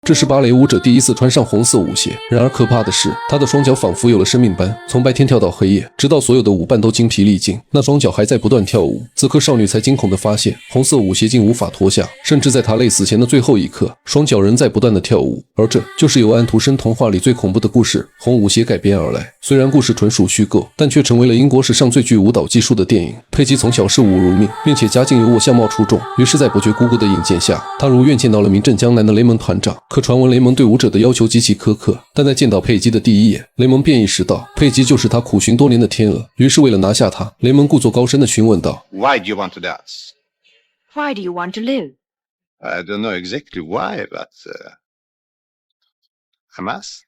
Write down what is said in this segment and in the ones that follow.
这是芭蕾舞者第一次穿上红色舞鞋，然而可怕的是，她的双脚仿佛有了生命般，从白天跳到黑夜，直到所有的舞伴都精疲力尽，那双脚还在不断跳舞。此刻少女才惊恐地发现，红色舞鞋竟无法脱下，甚至在她累死前的最后一刻，双脚仍在不断地跳舞。而这就是由安徒生童话里最恐怖的故事《红舞鞋》改编而来。虽然故事纯属虚构，但却成为了英国史上最具舞蹈技术的电影。佩姬从小视舞如命，并且家境优渥，相貌出众，于是，在伯爵姑姑的引荐下，她如愿见到了名震江南的雷蒙团长。可传闻雷蒙对舞者的要求极其苛刻，但在见到佩姬的第一眼，雷蒙便意识到佩姬就是他苦寻多年的天鹅。于是为了拿下她，雷蒙故作高深地询问道 Why do you want to dance? Why do you want to live? I don't know exactly why, but I must.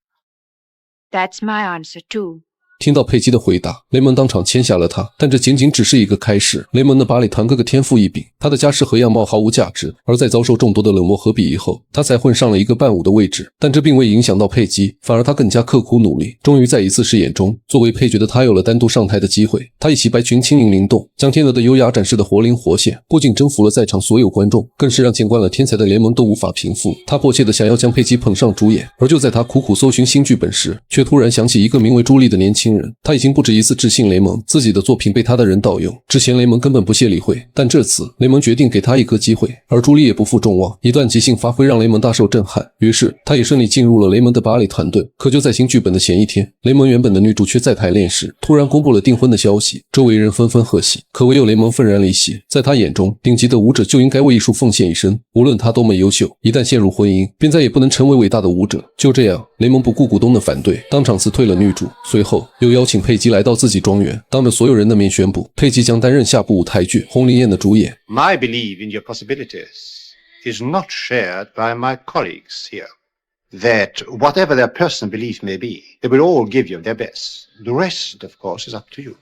That's my answer too. 听到佩姬的回答，雷蒙当场签下了她，但这仅仅只是一个开始。雷蒙的芭蕾团哥哥天赋异禀，他的家世和样貌毫无价值，而在遭受众多的冷漠和鄙夷后，他才混上了一个伴舞的位置。但这并未影响到佩姬，反而他更加刻苦努力。终于在一次试演中，作为配角的他有了单独上台的机会。他以其白裙轻盈灵动，将天鹅的优雅展示得活灵活现，不仅征服了在场所有观众，更是让见惯了天才的联盟都无法平复。他迫切地想要将佩姬捧上主演，而就在他苦苦搜寻新剧本时，却突然想起一个名为朱莉的年轻人。他已经不止一次致信雷蒙，自己的作品被他的人盗用。之前雷蒙根本不屑理会，但这次雷蒙决定给他一个机会，而朱莉也不负众望，一段即兴发挥让雷蒙大受震撼。于是他也顺利进入了雷蒙的芭蕾团队。可就在新剧本的前一天，雷蒙原本的女主却在排练时突然公布了订婚的消息，周围人纷纷贺喜，可唯有雷蒙愤然离席。在他眼中，顶级的舞者就应该为艺术奉献一生，无论他多么优秀，一旦陷入婚姻，便再也不能成为伟大的舞者。就这样，雷蒙不顾股东的反对，当场辞退了女主，随后又邀请佩姬来到自己庄园，当着所有人的面宣布，佩姬将担任下部舞台剧《红林宴》的主演。My belief in your possibilities is not shared by my colleagues here. That whatever their personal belief may be, they will all give you their best. The rest, of course, is up to you.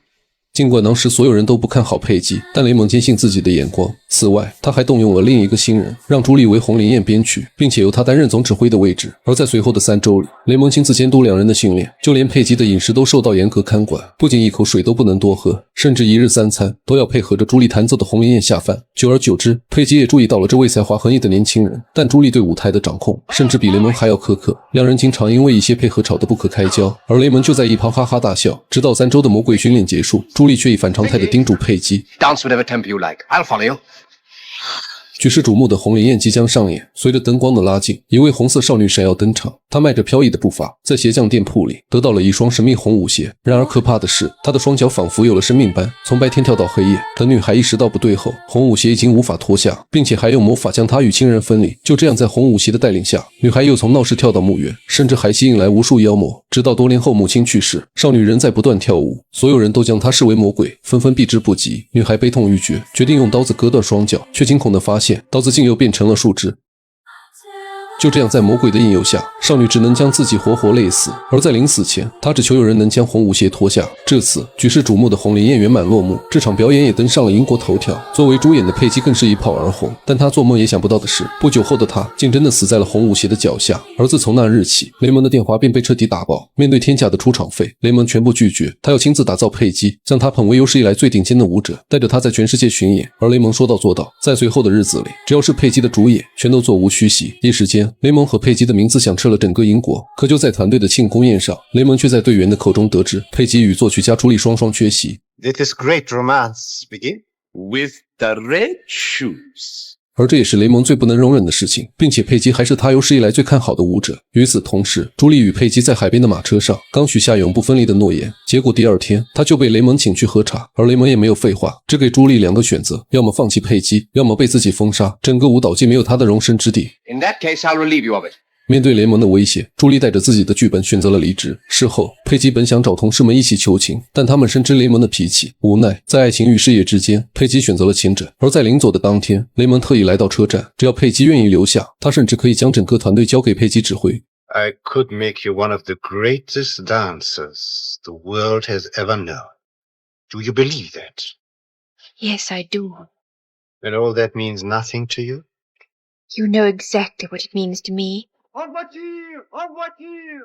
尽管当时所有人都不看好佩姬，但雷蒙坚信自己的眼光。此外，他还动用了另一个新人，让朱莉为红林宴编曲，并且由他担任总指挥的位置。而在随后的3周里，雷蒙亲自监督两人的训练，就连佩姬的饮食都受到严格看管，不仅一口水都不能多喝，甚至一日3餐都要配合着朱莉弹奏的红林宴下饭。久而久之，佩姬也注意到了这位才华横溢的年轻人，但朱莉对舞台的掌控甚至比雷蒙还要苛刻，两人经常因为一些配合吵得不可开交，而雷蒙就在一旁哈哈大笑。直到3周的魔鬼训练结束，朱莉却一反常态地叮嘱佩姬 Dance whatever tempo you like. I'll follow you. 举世瞩目的红林宴即将上演，随着灯光的拉近，一位红色少女闪耀登场。她迈着飘逸的步伐，在鞋匠店铺里得到了一双神秘红舞鞋。然而可怕的是，她的双脚仿佛有了生命般，从白天跳到黑夜。等女孩意识到不对后，红舞鞋已经无法脱下，并且还用魔法将她与亲人分离。就这样，在红舞鞋的带领下，女孩又从闹市跳到墓园，甚至还吸引来无数妖魔。直到多年后母亲去世，少女仍在不断跳舞，所有人都将她视为魔鬼，纷纷避之不及。女孩悲痛欲绝，决定用刀子割断双脚，却惊恐地发现刀子竟又变成了树枝。就这样，在魔鬼的引诱下，少女只能将自己活活累死。而在临死前，她只求有人能将红舞鞋脱下。这次举世瞩目的红林宴圆满落幕，这场表演也登上了英国头条。作为主演的佩姬更是一炮而红。但她做梦也想不到的是，不久后的她竟真的死在了红舞鞋的脚下。而自从那日起，雷蒙的电话便被彻底打爆。面对天价的出场费，雷蒙全部拒绝。他要亲自打造佩姬，将她捧为有史以来最顶尖的舞者，带着她在全世界巡演。而雷蒙说到做到，在随后的日子里，只要是佩姬的主演，全都座无虚席。一时间，雷蒙和佩姬的名字响彻了整个英国。可就在团队的庆功宴上，雷蒙却在队员的口中得知，佩姬与作曲家朱莉双双缺席。 Let this great romance begin with the red shoes. 而这也是雷蒙最不能容忍的事情，并且佩姬还是他有史以来最看好的舞者。与此同时，朱莉与佩姬在海边的马车上刚许下永不分离的诺言，结果第二天他就被雷蒙请去喝茶，而雷蒙也没有废话，只给朱莉2个选择，要么放弃佩姬，要么被自己封杀，整个舞蹈界没有他的容身之地。 In that case, I'll relieve you of it. 面对联盟的威胁，朱莉带着自己的剧本选择了离职。事后，佩姬本想找同事们一起求情，但他们深知雷蒙的脾气，无奈在爱情与事业之间，佩姬选择了前者。而在临走的当天，雷蒙特意来到车站，只要佩姬愿意留下，他甚至可以将整个团队交给佩姬指挥。 I could make you one of the greatest dancers the world has ever known. Do you believe that? Yes, I do. And all that means nothing to you? You know exactly what it means to me. En voiture! En voiture!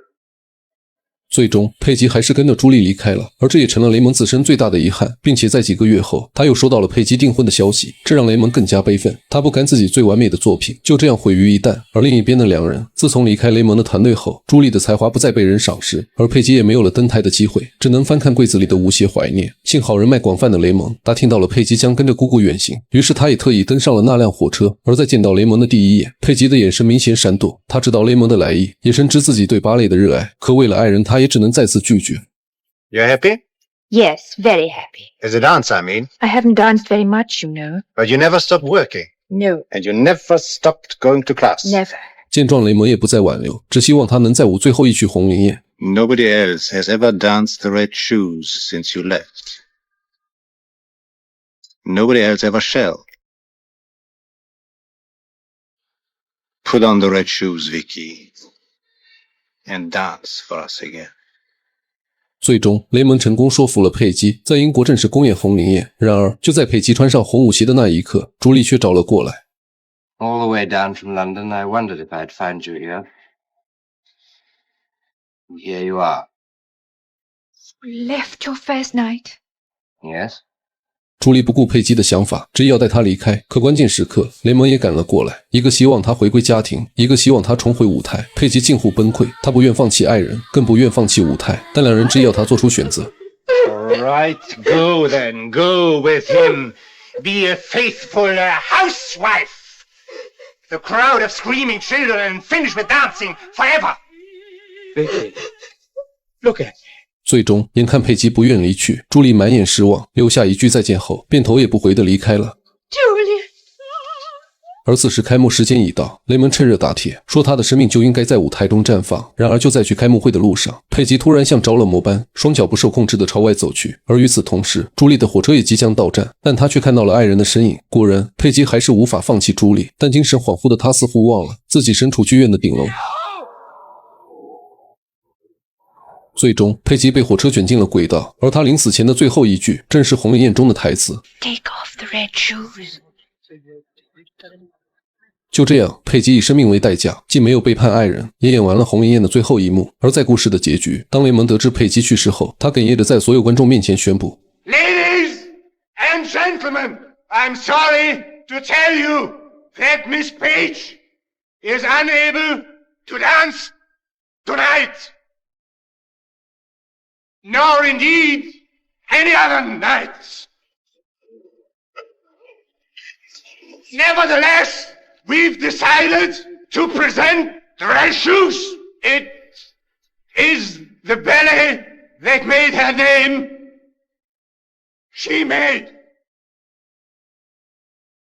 最终，佩吉还是跟着朱莉离开了，而这也成了雷蒙自身最大的遗憾，并且在几个月后，他又收到了佩吉订婚的消息，这让雷蒙更加悲愤。他不甘自己最完美的作品就这样毁于一旦。而另一边的两人，自从离开雷蒙的团队后，朱莉的才华不再被人赏识，而佩吉也没有了登台的机会，只能翻看柜子里的无邪怀念。幸好人脉广泛的雷蒙，他听到了佩吉将跟着姑姑远行，于是他也特意登上了那辆火车。而在见到雷蒙的第一眼，佩吉的眼神明显闪躲，他知道雷蒙的来意，也深知自己对芭蕾的热爱，可为了爱人，他也只能再次拒绝。You're happy? Yes, very happy. As a dancer, I mean. I haven't danced very much, you know. But you never stopped working. No, And you never stopped going to class. never. 见状，雷蒙也不再挽留，只希望他能再舞最后一曲红菱宴。Nobody else has ever danced the red shoes since you left. Nobody else ever shall. Put on the red shoes, Vicky, and dance for us again. 最终，雷蒙成功说服了佩吉，在英国正式公演红菱宴。然而，就在佩吉穿上红舞鞋的那一刻，朱莉却找了过来。All the way down from London, I wondered if I'd find you here. And here you are. Left your first night? Yes? 朱莉不顾佩吉的想法，执意要带他离开。可关键时刻，雷蒙也赶了过来，一个希望他回归家庭，一个希望他重回舞台。佩吉近乎崩溃，他不愿放弃爱人，更不愿放弃舞台，但两人执意要他做出选择。All right, go then. Go with him. Be a faithful housewife. The crowd of screaming children and finish with dancing forever. Vicky, look at me. 最终，眼看佩吉不愿离去，朱莉满眼失望，留下一句再见后，便头也不回地离开了。Julia! 而此时开幕时间已到，雷蒙趁热打铁，说他的生命就应该在舞台中绽放。然而就在去开幕会的路上，佩吉突然像着了魔般，双脚不受控制地朝外走去。而与此同时，朱莉的火车也即将到站，但他却看到了爱人的身影。果然，佩吉还是无法放弃朱莉，但精神恍惚的他似乎忘了自己身处剧院的顶楼。最终，佩吉被火车卷进了轨道，而他临死前的最后一句正是红菱宴中的台词 Take off the red shoes. 就这样，佩吉以生命为代价，既没有背叛爱人，也演完了红菱宴的最后一幕。而在故事的结局，当雷蒙得知佩吉去世后，他哽咽着在所有观众面前宣布 Ladies and gentlemen, I'm sorry to tell you that Miss Page is unable to dance tonight. Nor indeed any other nights. Nevertheless, we've decided to present the red shoes. It is the ballet that made her name. She made.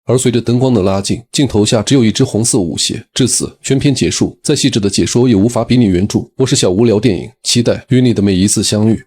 而随着灯光的拉近，镜头下只有一只红色舞鞋。至此，全片结束。再细致的解说也无法比拟原著。我是小无聊电影，期待与你的每一次相遇。